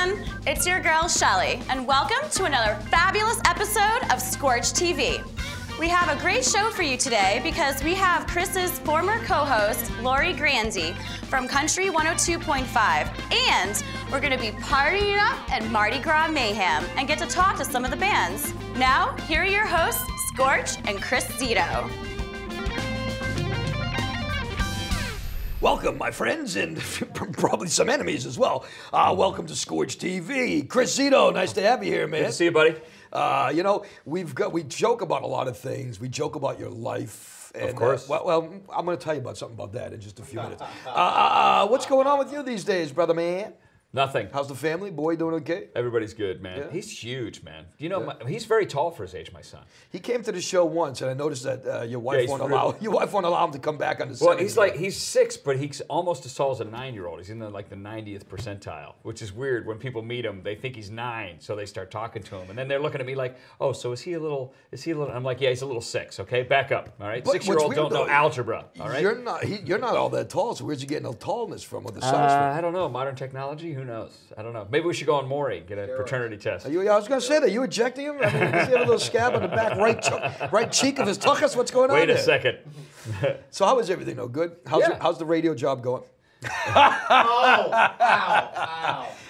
everyone, it's your girl Shelly, and welcome to another fabulous episode of Scorch TV. We have a great show for you today because we have Chris's former co-host, Lori Grande, from Country 102.5, and we're gonna be partying up at Mardi Gras Mayhem and get to talk to some of the bands. Now, here are your hosts, Scorch and Chris Zito. Welcome, my friends, and probably some enemies as well. Welcome to Scorch TV. Chris Zito, nice to have you here, man. Good to see you, buddy. You know, we joke about a lot of things. We joke about your life. And, of course. Well, I'm going to tell you about something about that in just a few minutes. What's going on with you these days, brother man? Nothing. How's the family? Boy doing okay? Everybody's good, man. Yeah. He's huge, man. You know, he's very tall for his age, my son. He came to the show once, and I noticed that your wife won't allow him to come back on the set. Well, he's 6, but he's almost as tall as a 9-year-old. He's in the 90th percentile, which is weird. When people meet him, they think he's 9, so they start talking to him, and then they're looking at me like, "Oh, so is he a little?" I'm like, "Yeah, he's a little 6. Okay, back up. All right, 6-year-olds don't know algebra. All right, you're not all that tall. So where's you getting the tallness from, or the size from? I don't know. Modern technology. Who knows? I don't know. Maybe we should go on Maury, get a paternity test. I was going to say that. You ejecting him? I mean, does he have a little scab on the back right cheek of his tuchus? What's going on Wait there? a second. So how is everything, though? Good? How's the radio job going? Ow.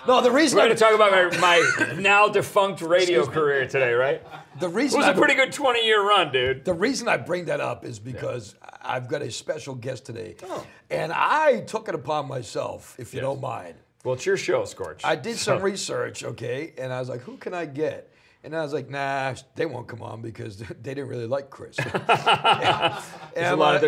No, the reason we're going to talk about my now defunct radio career today, right? The reason it was a pretty good 20-year run, dude. The reason I bring that up is because I've got a special guest today, and I took it upon myself, if you don't mind. Well, it's your show, Scorch. I did some research, okay, and I was like, who can I get? And I was like, nah, they won't come on because they didn't really like Chris. There's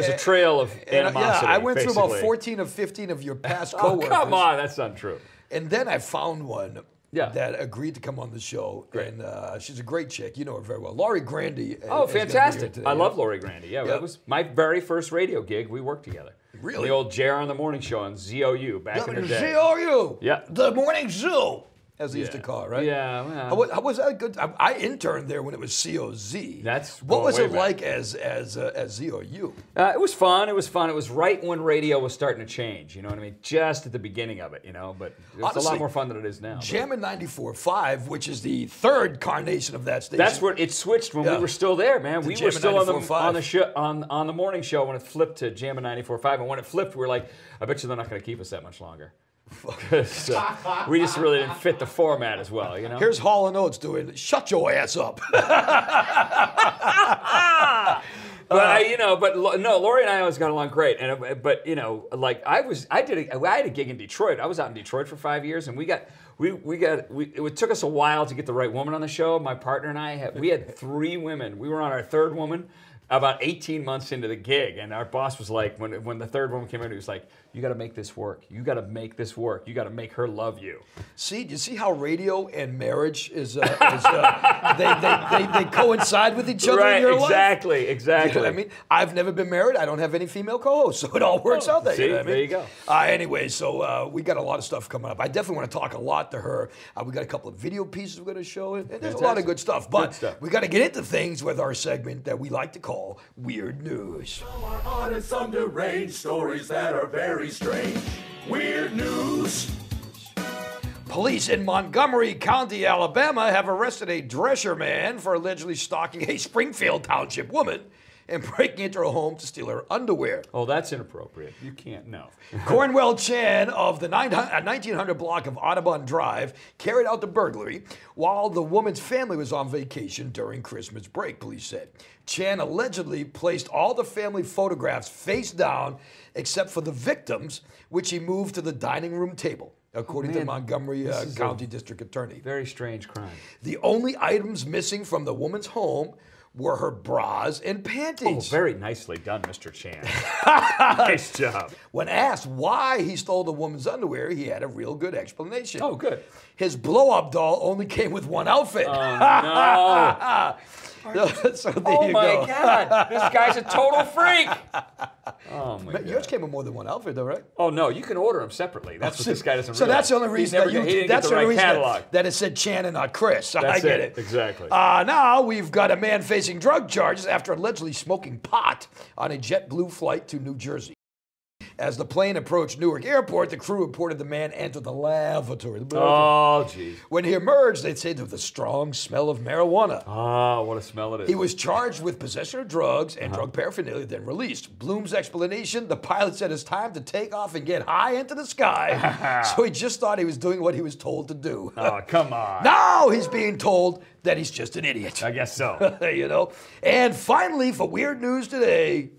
a trail of animosity. Yeah, I went through about 14 or 15 of your past coworkers. Oh, come on, that's not true. And then I found one that agreed to come on the show. Great. And she's a great chick. You know her very well. Lori Grande. Oh, fantastic. I love Lori Grande. Yeah, that was my very first radio gig. We worked together. Really? The old JR on the Morning Show on ZOU back in the day. ZOU. Yeah. The Morning Zoo, as they used to call it, right? Yeah. How was that good? I interned there when it was COZ. What was it like as ZOU? It was fun. It was fun. It was right when radio was starting to change. You know what I mean? Just at the beginning of it, you know. But it was a lot more fun than it is now. Jammin' 94.5, which is the third carnation of that station. That's where it switched when we were still there, man. We were still on the morning show when it flipped to Jammin' 94.5, and when it flipped, we were like, I bet you they're not going to keep us that much longer. We just really didn't fit the format as well, you know. Here's Hall & Oates doing "Shut your ass up." But Lori and I always got along great. And but you know, like I had a gig in Detroit. I was out in Detroit for 5 years, and it took us a while to get the right woman on the show. My partner and I had 3 women. We were on our 3rd woman about 18 months into the gig, and our boss was like, when the 3rd woman came in, he was like, "You got to make this work. You got to make this work. You got to make her love you." See, do you see how radio and marriage is? They coincide with each other in your life. Exactly. You know what I mean? I've never been married. I don't have any female co-hosts, so it all works out there. See, you know what I mean? There you go. Anyway, so we got a lot of stuff coming up. I definitely want to talk a lot to her. We got a couple of video pieces we're going to show, and there's a lot of good stuff. But we got to get into things with our segment that we like to call Weird News. Some are odd and some deranged, stories that are very strange. Weird News. Police in Montgomery County, Alabama have arrested a Drescher man for allegedly stalking a Springfield Township woman and breaking into her home to steal her underwear. Oh, that's inappropriate. You can't, no. Cornwell Chan of the 1900 block of Audubon Drive carried out the burglary while the woman's family was on vacation during Christmas break, police said. Chan allegedly placed all the family photographs face down except for the victims, which he moved to the dining room table, according to Montgomery County District Attorney. Very strange crime. The only items missing from the woman's home were her bras and panties. Oh, very nicely done, Mr. Chan. Nice job. When asked why he stole the woman's underwear, he had a real good explanation. Oh, good. His blow-up doll only came with one outfit. Oh, no. So there you my go. God. This guy's a total freak. Oh, my God. Yours came with more than one outfit, though, right? Oh, no. You can order them separately. That's what this guy doesn't So realize. that's the only reason he didn't get the right catalog. That it said Chan and not Chris. That's I get it. Exactly. Now we've got a man facing drug charges after allegedly smoking pot on a JetBlue flight to New Jersey. As the plane approached Newark Airport, the crew reported the man entered the lavatory. Oh, geez. When he emerged, they said there was a strong smell of marijuana. Ah, what a smell it is. He was charged with possession of drugs and drug paraphernalia, then released. Bloom's explanation, the pilot said it's time to take off and get high into the sky. So he just thought he was doing what he was told to do. Oh, come on. Now he's being told that he's just an idiot. I guess so. You know? And finally, for weird news today,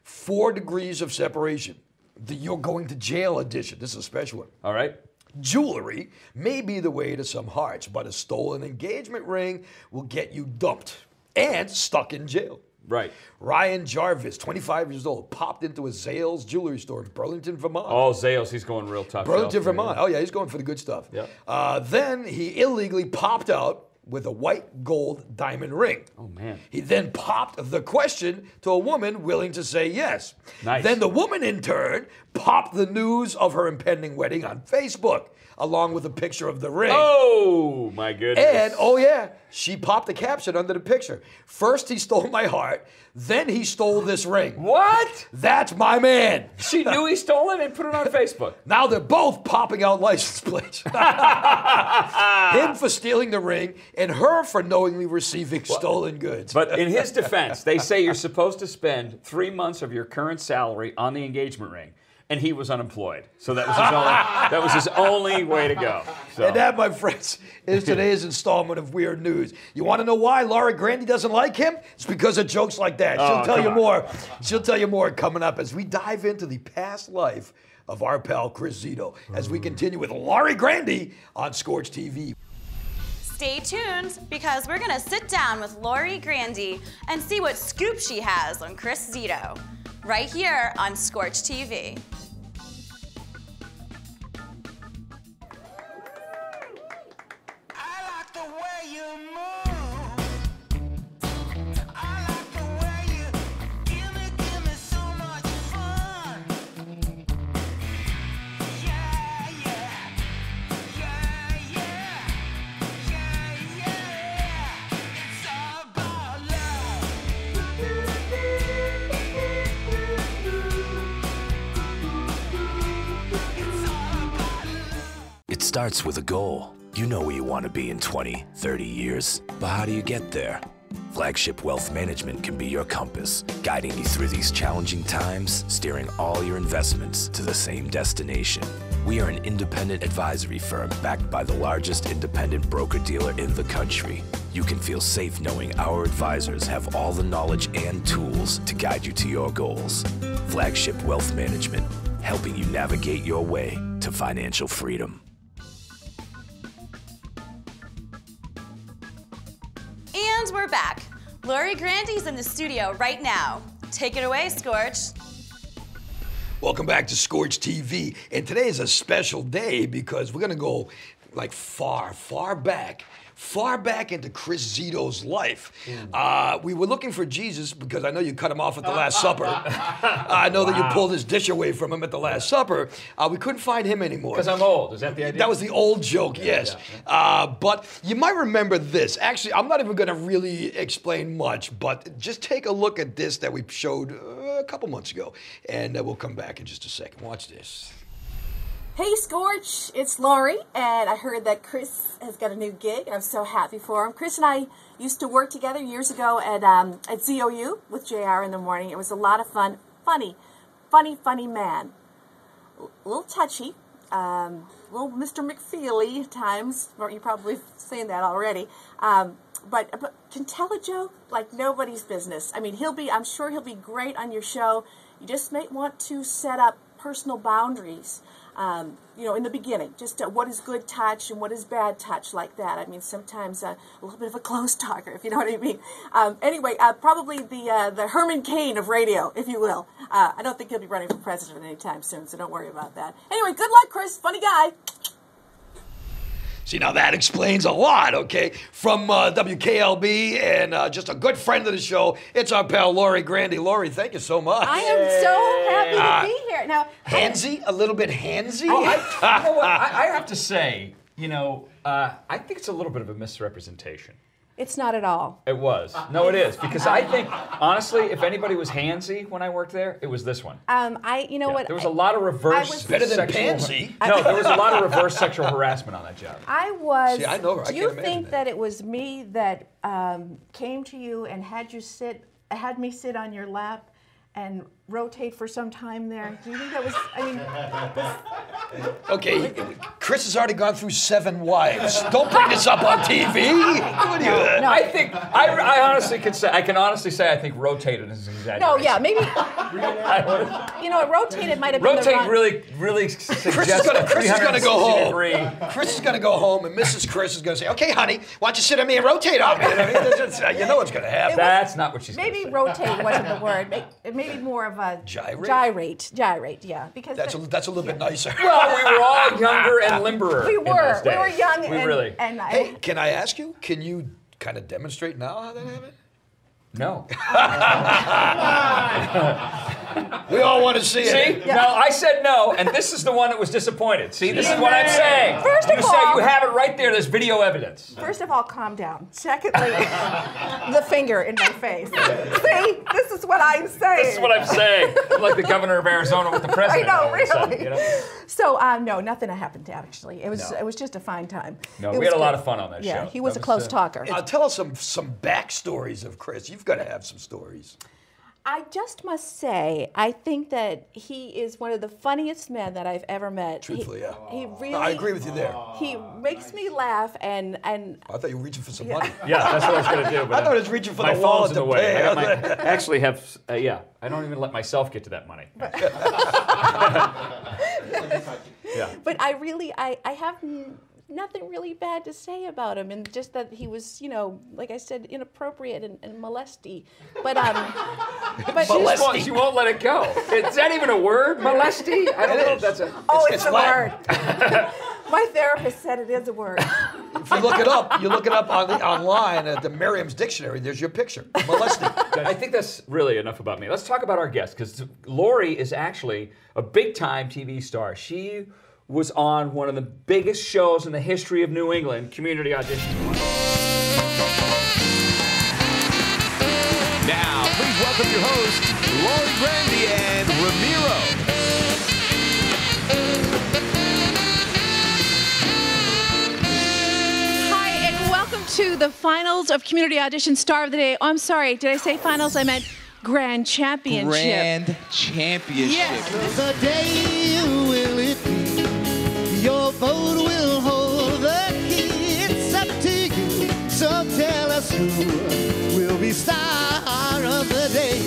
4 degrees of separation. The You're Going to Jail edition. This is a special one. All right. Jewelry may be the way to some hearts, but a stolen engagement ring will get you dumped and stuck in jail. Right. Ryan Jarvis, 25 years old, popped into a Zales jewelry store in Burlington, Vermont. Oh, Zales, he's going real tough. Burlington, Vermont. Oh, yeah, he's going for the good stuff. Yep. Then he illegally popped out with a white gold diamond ring. Oh, man. He then popped the question to a woman willing to say yes. Nice. Then the woman, in turn, popped the news of her impending wedding on Facebook, along with a picture of the ring. Oh, my goodness. And, oh yeah, she popped a caption under the picture. First he stole my heart, then he stole this ring. What? That's my man. She knew he stole it and put it on Facebook. Now they're both popping out license plates. Him for stealing the ring and her for knowingly receiving stolen goods. But in his defense, they say you're supposed to spend 3 months of your current salary on the engagement ring. And he was unemployed. So that was his only way to go. So. And that, my friends, is today's installment of Weird News. You want to know why Laura Grande doesn't like him? It's because of jokes like that. She'll tell you more. She'll tell you more coming up as we dive into the past life of our pal Chris Zito as we continue with Laura Grande on Scorch TV. Stay tuned because we're going to sit down with Laura Grande and see what scoop she has on Chris Zito right here on Scorch TV. It starts with a goal. You know where you want to be in 20, 30 years. But how do you get there? Flagship Wealth Management can be your compass, guiding you through these challenging times, steering all your investments to the same destination. We are an independent advisory firm backed by the largest independent broker-dealer in the country. You can feel safe knowing our advisors have all the knowledge and tools to guide you to your goals. Flagship Wealth Management, helping you navigate your way to financial freedom. And we're back. Laura Grande's in the studio right now. Take it away, Scorch. Welcome back to Scorch TV. And today is a special day because we're going to go like far back into Chris Zito's life. We were looking for Jesus because I know you cut him off at the Last Supper. I know that you pulled his dish away from him at the Last Supper. We couldn't find him anymore. Because I'm old. Is that the idea? That was the old joke, yes. But you might remember this. Actually, I'm not even going to really explain much, but just take a look at this that we showed a couple months ago, and we'll come back in just a second. Watch this. Hey Scorch, it's Laurie, and I heard that Chris has got a new gig, and I'm so happy for him. Chris and I used to work together years ago at ZOU with JR in the morning. It was a lot of fun. Funny man. A little touchy, little Mr. McFeely at times. You're probably saying that already. But can tell a joke like nobody's business. I mean, I'm sure he'll be great on your show. You just might want to set up personal boundaries. You know, in the beginning, just what is good touch and what is bad touch, like that. I mean, sometimes a little bit of a close talker, if you know what I mean. Anyway, probably the Herman Cain of radio, if you will. I don't think he'll be running for president anytime soon, so don't worry about that. Anyway, good luck, Chris. Funny guy. See, now that explains a lot, okay? From WKLB and just a good friend of the show, it's our pal Laura Grande. Laura, thank you so much. I am so happy to be here. Now, handsy? A little bit handsy? You know what? I have to say, I think it's a little bit of a misrepresentation. It's not at all. It was. No, it is. Because I think, honestly, if anybody was handsy when I worked there, it was this one. You know what? There was a lot of reverse better than sexual... pansy. No, there was a lot of reverse sexual harassment on that job. I was. See, I know her. I Do you can't imagine think that it was me that came to you and had me sit on your lap and rotate for some time there? Do you think that was? I mean, Okay, Chris has already gone through 7 wives. Don't bring this up on TV. What are you? No. I think I honestly can say I think rotated is an exaggeration. no, yeah, maybe. You know, rotated might have been the Rotate wrong. really suggests Chris is gonna go 360 home. degree. Chris is gonna go home, and Mrs. Chris is gonna say, "Okay, honey, why don't you sit on me and rotate on me?" I mean, you know what's gonna happen. That's not what she's Maybe gonna say. rotate wasn't the word. Maybe more of a Gyrate? Gyrate, yeah. Because That's a little bit nicer. Well, we were all younger and limberer. we in were. those We were days. young We really. and Hey, can I ask you? Can you kind of demonstrate now how that happened? No. We all want to see See? it. No, I said no, and this is the one that was disappointed. See, this is what I'm saying. First of you all- you have it right there. There's video evidence. First of all, calm down. Secondly, the finger in my face. See, this is what I'm saying. This is what I'm saying. I'm like the governor of Arizona with the president. I know, all of a sudden, really. you know? So, no, nothing happened actually. It was just a fine time. No, It we was had a lot good. of fun on that show. Yeah, he was That a close talker. Tell us some backstories of Chris. You've got to have some stories. I just must say, I think that he is one of the funniest men that I've ever met. Truthfully, yeah. He really. I agree with you there. He makes me laugh, and I thought you were reaching for some money. Yeah, that's what I was going to do. But I thought it was reaching for my the wallet phone's in to the way. pay. I actually have, I don't even let myself get to that money. Yeah. But I have nothing really bad to say about him, and just that he was, like I said, inappropriate and molesty. But She won't let it go. Is that even a word? Molesty? I don't know if that's a... Oh, it's a Latin. word. My therapist said it is a word. If you look it up, online at the Merriam's Dictionary. There's your picture. Molesting. I think that's really enough about me. Let's talk about our guest, because Lori is actually a big-time TV star. She was on one of the biggest shows in the history of New England, Community Auditions. Now, please welcome your hosts, Lori Grande and Ramiro. Hi, and welcome to the finals of Community Audition Star of the Day. Oh, I'm sorry, did I say finals? I meant Grand Championship. Grand Championship. Yes. The day will it be? Your vote will hold the key. It's up to you. So tell us who will be star of the day.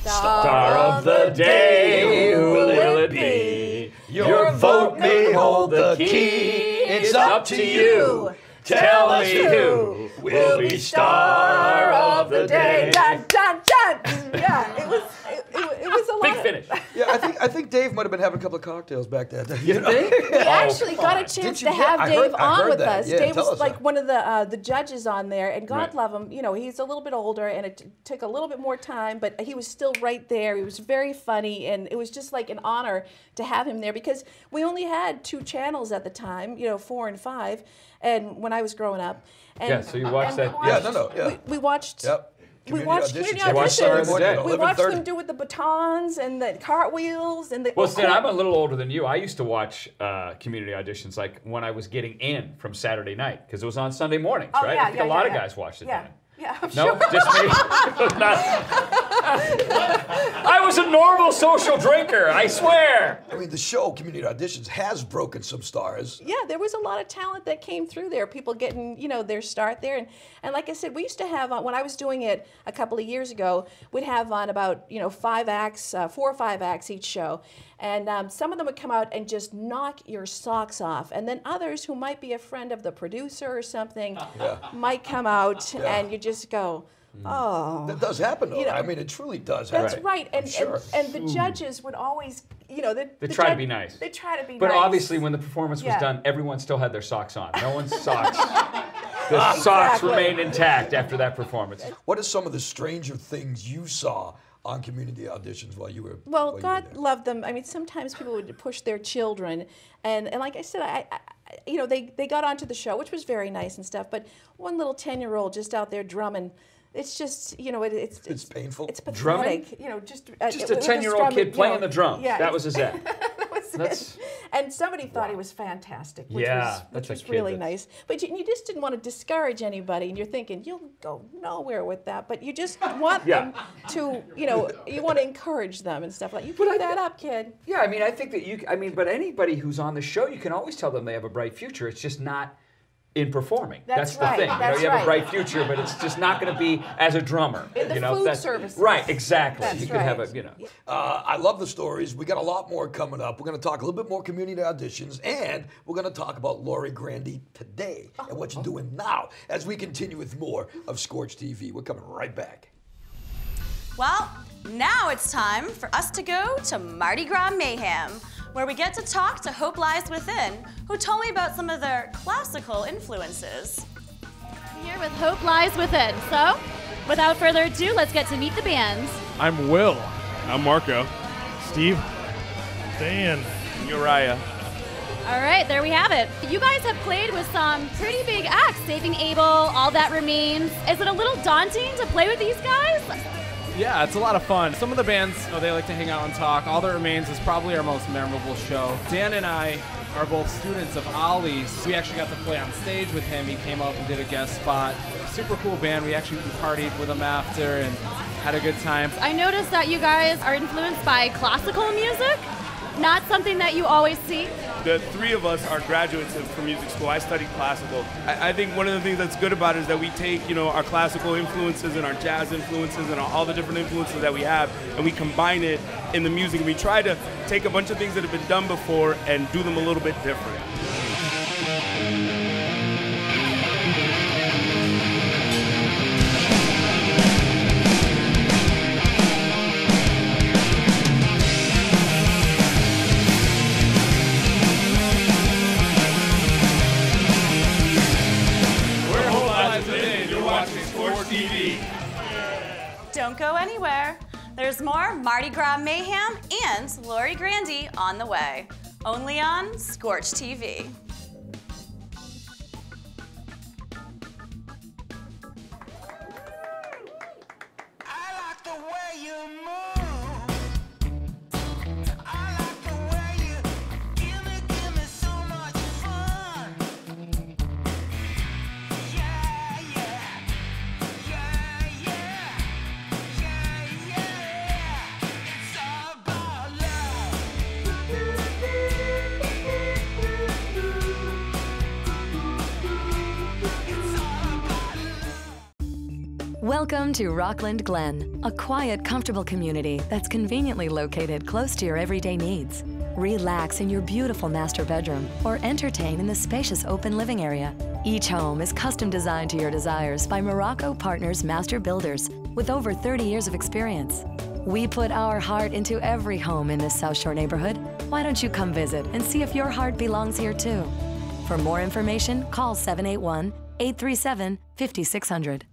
Star of the day, who will it be? Your vote may hold the key. It's up to you. Tell me who will be star of the day. Dun, dun, dun. Yeah, it was a lot. Big finish. Yeah, I think Dave might have been having a couple of cocktails back then. You think? We actually got a chance Didn't you? to have Yeah, I Dave heard on with that. us. Yeah, Dave tell was us like that. one of the judges on there, and God Right. love him. He's a little bit older, and it took a little bit more time, but he was still right there. He was very funny, and it was just like an honor to have him there because we only had 2 channels at the time, 4 and 5, and when I was growing up. And, Yeah, so you watched that- Yeah. We watched. Yep. We watched Community You watched Star of the Day. Auditions. We watched them do with the batons and the cartwheels and the. Well, see, I'm a little older than you. I used to watch Community Auditions like when I was getting in from Saturday night because it was on Sunday mornings, Oh, right? yeah, I think yeah, a lot yeah, of yeah. guys watched it Yeah. then. Yeah, I'm No, sure. just me. I was a normal social drinker, I swear. I mean, the show Community Auditions has broken some stars. Yeah, there was a lot of talent that came through there. People getting, their start there. And like I said, we used to have, when I was doing it a couple of years ago, we'd have on about, 5 acts, 4 or 5 acts each show. And some of them would come out and just knock your socks off. And then others who might be a friend of the producer or something might come out and you just go, oh. That does happen, though. You know, I mean, it truly does That's happen. right. And, sure. and the judges would always, They try to be nice. They try to be But nice. obviously, when the performance was Yeah. done, everyone still had their socks on. No one's socks. The socks remained intact after that performance. What are some of the stranger things you saw on community auditions while you were? Well, while you God were there? loved them. I mean, sometimes people would push their children, and like I said, I you know, they got onto the show, which was very nice and stuff. But one little 10-year-old just out there drumming. It's just, you know, it's painful. It's pathetic. Drumming? You know, just a 10-year-old kid playing the drums. Yeah, That was his act. That's it. And somebody thought he was fantastic, which was really nice. But you just didn't want to discourage anybody, and you're thinking, you'll go nowhere with that. But you just want them to, you know, you want to encourage them and stuff like, you keep that up, kid. Yeah, I mean, I think that but anybody who's on the show, you can always tell them they have a bright future. It's just not in performing. That's the right. thing. You have a bright future, but it's just not going to be as a drummer. In the food services. Right, exactly. That's you could have a, I love the stories. We got a lot more coming up. We're going to talk a little bit more community auditions, and we're going to talk about Lori Grande today and what you're doing now as we continue with more of Scorch TV. We're coming right back. Well, now it's time for us to go to Mardi Gras Mayhem, where we get to talk to Hope Lies Within, who told me about some of their classical influences. Here with Hope Lies Within. So, without further ado, let's get to meet the bands. I'm Will. I'm Marco. Steve. Dan. Uriah. All right, there we have it. You guys have played with some pretty big acts, Saving Abel, All That Remains. Is it a little daunting to play with these guys? Yeah, it's a lot of fun. Some of the bands, they like to hang out and talk. All That Remains is probably our most memorable show. Dan and I are both students of Ollie's. We actually got to play on stage with him. He came up and did a guest spot. Super cool band. We actually partied with him after and had a good time. I noticed that you guys are influenced by classical music. Not something that you always see. The three of us are graduates from music school. I studied classical. I think one of the things that's good about it is that we take, our classical influences and our jazz influences and all the different influences that we have, and we combine it in the music. We try to take a bunch of things that have been done before and do them a little bit different. Don't go anywhere. There's more Mardi Gras Mayhem and Lori Grande on the way. Only on Scorch TV. I like the way you move. I like the way you give me so much fun. Yeah, yeah, yeah, yeah, yeah, yeah. It's all about Welcome to Rockland Glen, a quiet, comfortable community that's conveniently located close to your everyday needs. Relax in your beautiful master bedroom or entertain in the spacious open living area. Each home is custom designed to your desires by Morocco Partners Master Builders with over 30 years of experience. We put our heart into every home in this South Shore neighborhood. Why don't you come visit and see if your heart belongs here too? For more information, call 781-837-5600.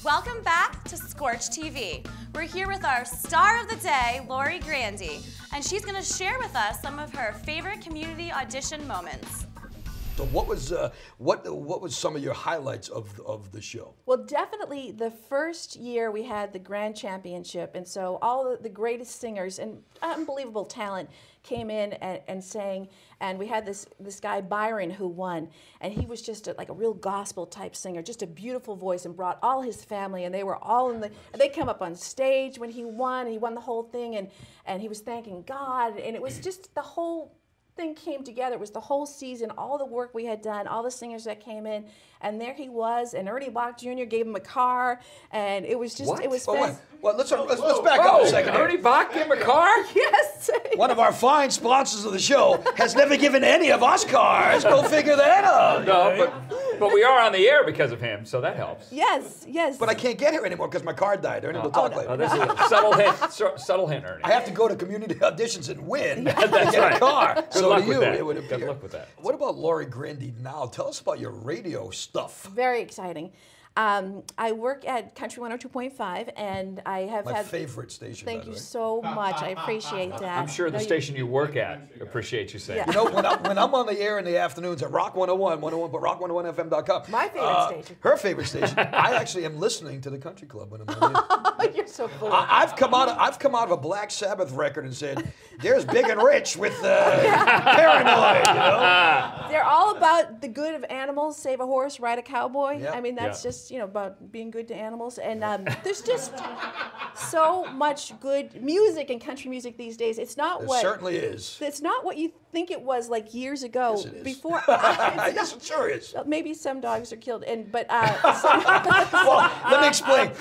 Welcome back to Scorch TV. We're here with our star of the day, Lori Grande, and she's going to share with us some of her favorite community audition moments. So what was some of your highlights of the show? Well, definitely the first year we had the Grand Championship, and so all the greatest singers and unbelievable talent came in and sang, and we had this guy Byron who won, and he was just like a real gospel type singer, just a beautiful voice, and brought all his family, and they were all they come up on stage when he won the whole thing, and he was thanking God, and it was just the whole thing came together. It was the whole season, all the work we had done, all the singers that came in, and there he was, and Ernie Bach Jr. gave him a car, and it was just, it was fast. Well, let's back up a second. Ernie Bach gave him a car? Yes. One of our fine sponsors of the show has never given any of us cars. Go figure that out. No, but we are on the air because of him, so that helps. Yes, yes. But I can't get here anymore because my car died. Ernie, we'll talk later. Oh, this is a subtle hint, Ernie. I have to go to community auditions and win to That's get right. a car. Good So luck do with you, that. it would appear. Good luck with that. What about Lori Grande now? Tell us about your radio stuff. Very exciting. I work at Country 102.5 and I have My had... favorite station, Thank by the you way. so much. I appreciate that. I'm sure the No, station you work at appreciates you saying. Yeah. You know, when I'm on the air in the afternoons at Rock 101, but rock101fm.com. My favorite station. Her favorite station. I actually am listening to the Country Club when I'm on the air. You're so cool. I've come out of a Black Sabbath record and said, "There's Big and Rich with Paranoid." You know? They're all about the good of animals. Save a horse, ride a cowboy. Yep. I mean, that's just, you know, about being good to animals. And there's just so much good music in country music these days. It's not It what certainly is. It's not what you think it was like years ago. Yes, it is. Before, Yes, it sure is. Maybe some dogs are killed, but Well, let me explain.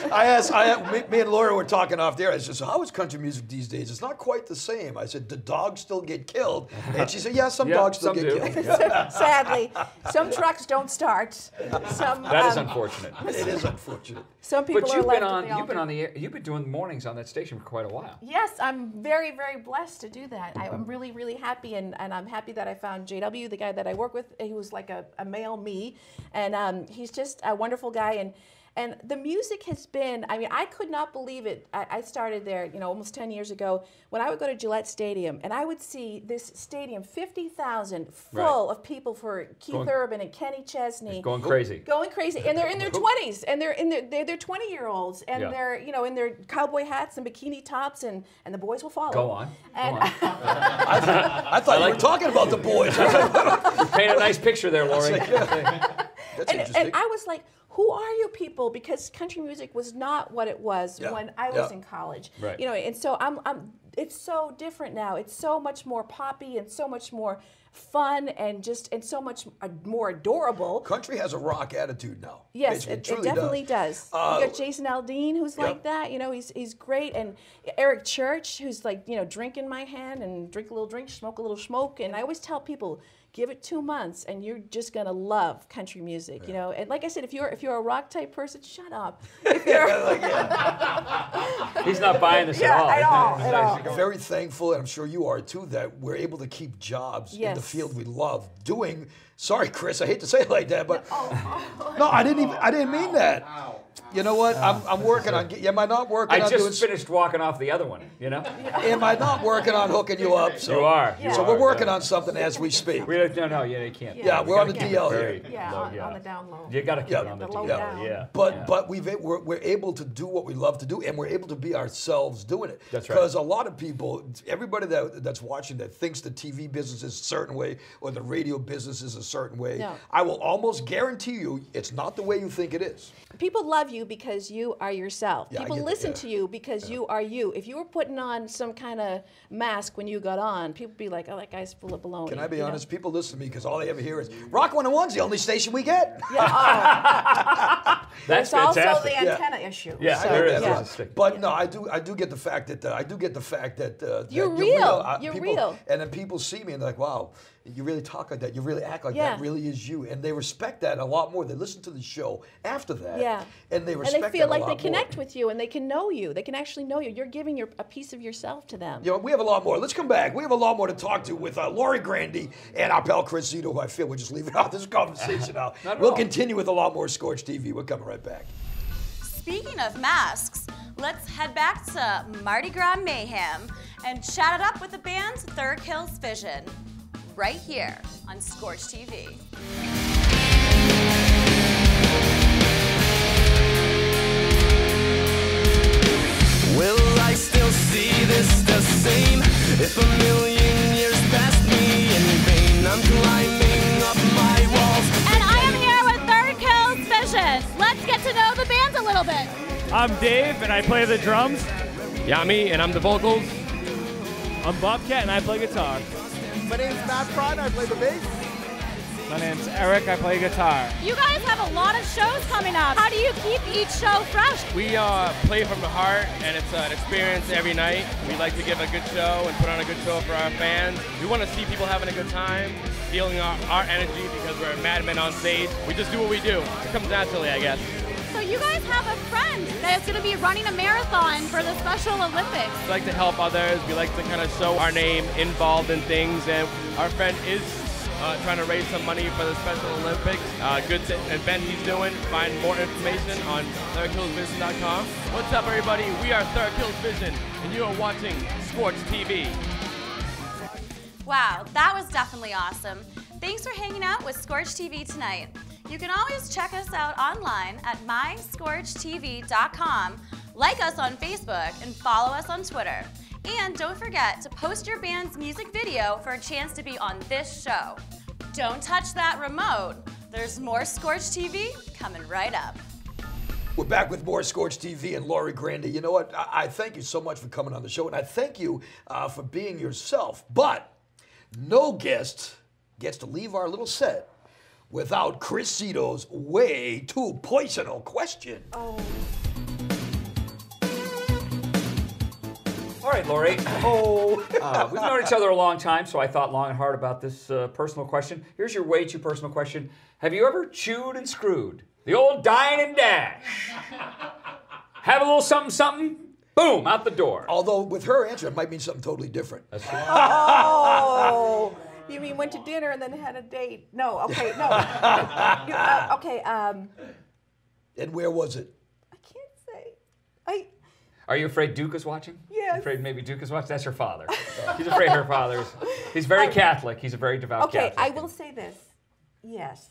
Me and Laura were talking off there. I said, "So how is country music these days? It's not quite the same." I said, "Do dogs still get killed?" And she said, "Yeah, some dogs still get killed." sadly, some trucks don't start. Some, That is unfortunate. It is unfortunate. Some people But are you've left been at on. the You've altar. been on the air. You've been doing mornings on that station for quite a while. Yes, I'm very, very blessed to do that. I'm really, really happy, and I'm happy that I found JW, the guy that I work with. He was like a male me, and he's just a wonderful guy. And the music has been, I mean, I could not believe it. I started there, you know, almost 10 years ago, when I would go to Gillette Stadium, and I would see this stadium, 50,000, full of people for Keith Urban and Kenny Chesney. Going crazy. Going crazy, and they're in their 20s, and they're 20-year-olds, and Yeah. they're, you know, in their cowboy hats and bikini tops, and the boys will follow. Go on. And I thought you were talking about the boys. You paint a nice picture there, Lori. That's interesting. and I was like, who are you people? Because country music was not what it was when I was in college. Right. You know, and so it's so different now. It's so much more poppy and so much more fun and so much more adorable. Country has a rock attitude now. Yes, it definitely does. You got Jason Aldean, who's like that. You know, he's great, and Eric Church, who's like, you know, drink in my hand and drink a little drink, smoke a little smoke. And I always tell people, give it 2 months, and you're just gonna love country music. You know, and like I said, if you're a rock type person, shut up. If you're He's not buying this at all. At all. Very thankful, and I'm sure you are too, that we're able to keep jobs in the field we love doing. Sorry, Chris, I hate to say it like that, but no, I didn't mean that. You know what? I'm working on. Am I not working on? I just finished walking off the other one. You know. Am I not working on hooking you up? So, you are. So we're working on something as we speak. No, you can't. Yeah, we're on the DL here. On the down low. You got to keep it on the low DL. down. Yeah. But we're able to do what we love to do, and we're able to be ourselves doing it. That's right. Because a lot of people, everybody that's watching that thinks the TV business is a certain way or the radio business is a certain way, I will almost guarantee you it's not the way you think it is. People love you because you are yourself. Yeah, people listen to you because you are you. If you were putting on some kind of mask when you got on, people would be like, oh, that guy's full of baloney. Can I be honest? People listen to me because all they ever hear is Rock 101's the only station we get. Yeah, That's There's also fantastic. the antenna issue. Yeah, so, there is. But no, I do get the fact that you're that real. You're people, real. And then people see me and they're like, wow, you really talk like that. You really act like that. Really is you. And they respect that a lot more. They listen to the show after that. Yeah. And they respect and they feel that a like they lot connect more. with you and they can know you. They can actually know you. You're giving a piece of yourself to them. You know, we have a lot more. Let's come back. We have a lot more to talk to with Lori Grande and our pal Chris Zito, who I feel we're just leaving out this conversation now. We'll continue with a lot more Scorch TV. We're coming right back. Speaking of masks, let's head back to Mardi Gras Mayhem and chat it up with the band's Third Kills Vision, right here on Scorch TV. Will I still see this the same? If a million years passed me in vain, I'm climbing up my walls. And I am here with Third Kills Vision. Let's get to know the band a little bit. I'm Dave, and I play the drums. Yami, and I'm the vocals. I'm Bobcat, and I play guitar. My name's Matt Pride, I play the bass. My name's Eric, I play guitar. You guys have a lot of shows coming up. How do you keep each show fresh? We play from the heart, and it's an experience every night. We like to give a good show and put on a good show for our fans. We want to see people having a good time, feeling our energy because we're madmen on stage. We just do what we do. It comes naturally, I guess. So you guys have a friend that's going to be running a marathon for the Special Olympics. We like to help others. We like to kind of show our name involved in things, and our friend is trying to raise some money for the Special Olympics. Good event he's doing. Find more information on ThirdKillsVision.com. What's up, everybody? We are Third Kills Vision, and you are watching Scorch TV. Wow, that was definitely awesome. Thanks for hanging out with Scorch TV tonight. You can always check us out online at myscorchtv.com, like us on Facebook, and follow us on Twitter. And don't forget to post your band's music video for a chance to be on this show. Don't touch that remote. There's more Scorch TV coming right up. We're back with more Scorch TV and Laurie Grande. You know what? I thank you so much for coming on the show, and I thank you for being yourself. But no guest gets to leave our little set without Chris Zito's way too personal question. All right, Laurie. We've known each other a long time, so I thought long and hard about this personal question. Here's your way too personal question. Have you ever chewed and screwed? The old dine and dash. Have a little something, something, boom, out the door. Although with her answer, it might mean something totally different. That's right. Oh, you mean went to dinner and then had a date? No, okay, no. Okay. And where was it? I can't say. Are you afraid Duke is watching? Yes. You afraid maybe Duke is watching? That's her father. He's afraid her father's. He's very Catholic. He's a very devout Catholic. Okay, I will say this. Yes.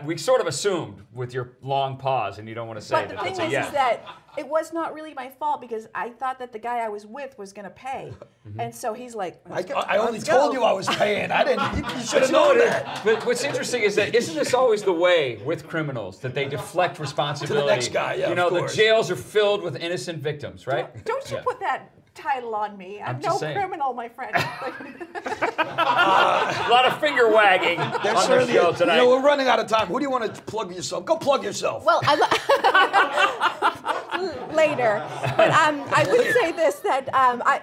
We sort of assumed with your long pause, and you don't want to say But that the that's thing a yes. is that it was not really my fault because I thought that the guy I was with was going to pay. And so he's like, I only told you I was paying. I didn't. You should have known that. But what's interesting is that isn't this always the way with criminals that they deflect responsibility? To the next guy, yeah, You know, of the course. jails are filled with innocent victims, right? Don't you put that title on me. I'm no criminal, my friend. A lot of finger wagging on the show tonight. You know, we're running out of time. Who do you want to plug yourself? Go plug yourself. Well, later. But I would say this, that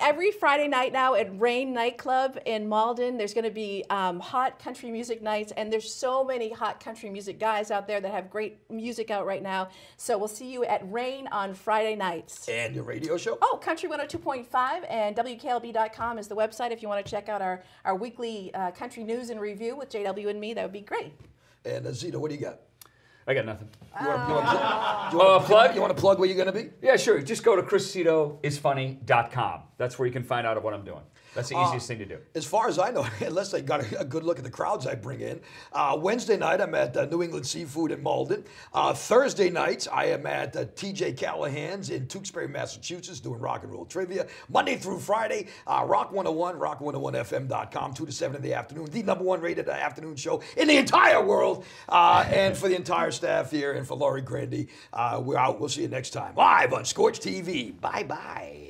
every Friday night now at Rain Nightclub in Malden, there's going to be hot country music nights, and there's so many hot country music guys out there that have great music out right now. So we'll see you at Rain on Friday nights. And your radio show? Oh, Country 102.5 and WKLB.com is the website if you want to check out our weekly country news and review with JW and me. That would be great. And Zito, what do you got? I got nothing. You want to plug where you're going to be? Yeah, sure. Just go to ChrisZitoIsFunny.com. That's where you can find out what I'm doing. That's the easiest thing to do. As far as I know, unless they got a good look at the crowds I bring in, Wednesday night I'm at New England Seafood in Malden. Thursday nights I am at TJ Callahan's in Tewksbury, Massachusetts, doing rock and roll trivia. Monday through Friday, Rock 101, rock101fm.com, 2 to 7 in the afternoon, the #1 rated afternoon show in the entire world. And for the entire staff here and for Laurie Grande, we're out. We'll see you next time. Live on Scorch TV. Bye-bye.